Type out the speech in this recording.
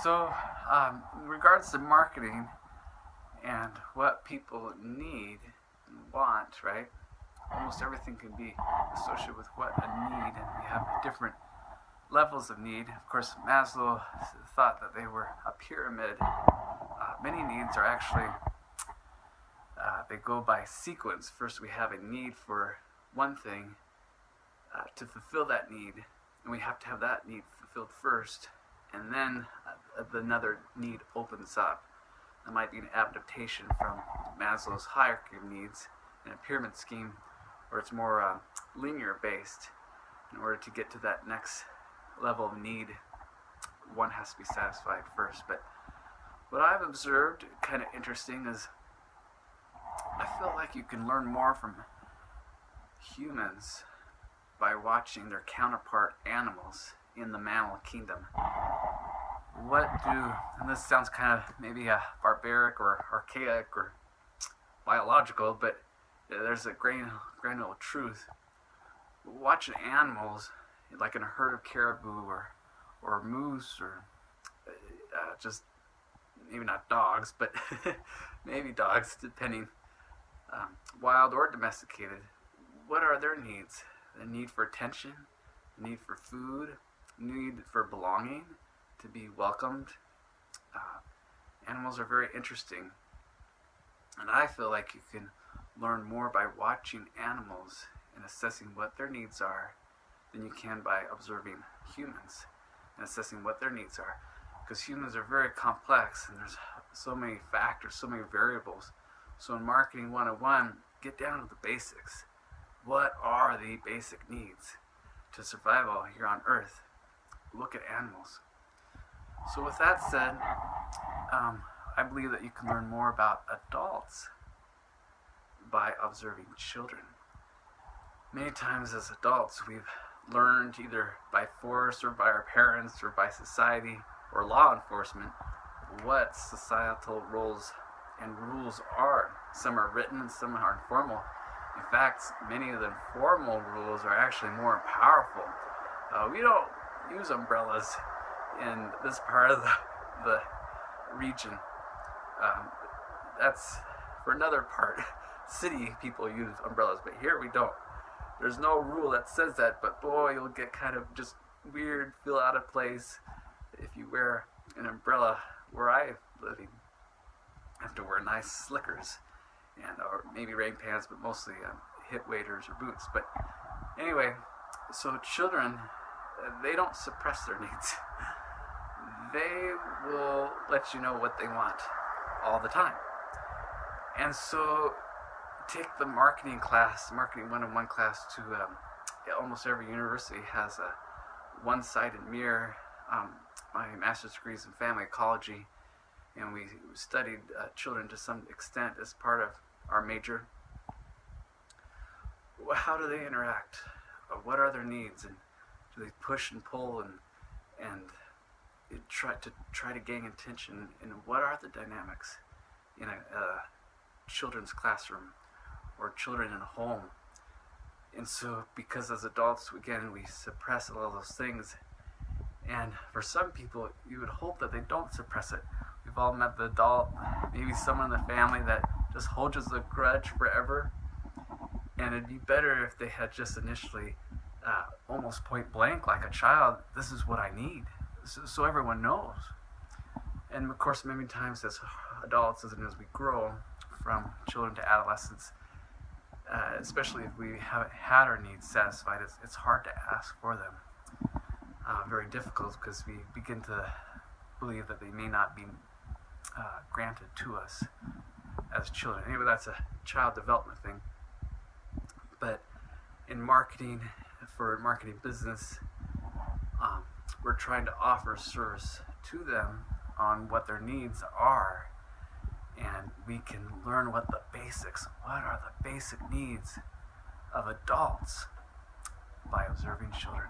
So, in regards to marketing and what people need and want, right? Almost everything can be associated with what a need, and we have different levels of need. Of course, Maslow thought that they were a pyramid. Many needs are actually, they go by sequence. First, we have a need for one thing. To fulfill that need, and we have to have that need fulfilled first, and then another need opens up. That might be an adaptation from Maslow's hierarchy of needs in a pyramid scheme, where it's more linear based. In order to get to that next level of need, one has to be satisfied first. But what I've observed, kind of interesting, is I feel like you can learn more from humans by watching their counterpart animals in the mammal kingdom. And this sounds kind of maybe barbaric or archaic or biological, but there's a granular truth. Watching animals, like in a herd of caribou or moose or just maybe not dogs, but maybe dogs, depending, wild or domesticated, what are their needs? The need for attention, the need for food, need for belonging, to be welcomed. Animals are very interesting, and I feel like you can learn more by watching animals and assessing what their needs are than you can by observing humans and assessing what their needs are, because humans are very complex and there's so many factors, so many variables. So in Marketing 101, get down to the basics. What are the basic needs to survival here on Earth? Look at animals. So with that said, I believe that you can learn more about adults by observing children. Many times as adults, we've learned either by force or by our parents or by society or law enforcement what societal roles and rules are. Some are written and some are informal. In fact, many of the formal rules are actually more powerful. We don't use umbrellas in this part of the region. That's for another part. City people use umbrellas, but here we don't. There's no rule that says that, but boy, you'll get kind of just weird, feel out of place if you wear an umbrella. Where I'm living, I have to wear nice slickers and or maybe rain pants, but mostly hip waders or boots. But anyway, so children, they don't suppress their needs. They will let you know what they want all the time. And so take the marketing class, Marketing 101 class, to almost every university has a one-sided mirror. My master's degree is in family ecology, and we studied children to some extent as part of our major. How do they interact? What are their needs? And do they push and pull and try to gain attention? And what are the dynamics in a children's classroom or children in a home? And so, because as adults, again, we suppress a lot of those things. And for some people, you would hope that they don't suppress it. We've all met the adult, maybe someone in the family that just holds a grudge forever. And it'd be better if they had just initially, almost point blank, like a child, this is what I need, so everyone knows. And of course, many times as adults, as we grow from children to adolescents, especially if we haven't had our needs satisfied, it's hard to ask for them. Very difficult, because we begin to believe that they may not be granted to us as children. Anyway, that's a child development thing. But in marketing, for marketing business, we're trying to offer service to them on what their needs are, and we can learn what are the basic needs of adults by observing children.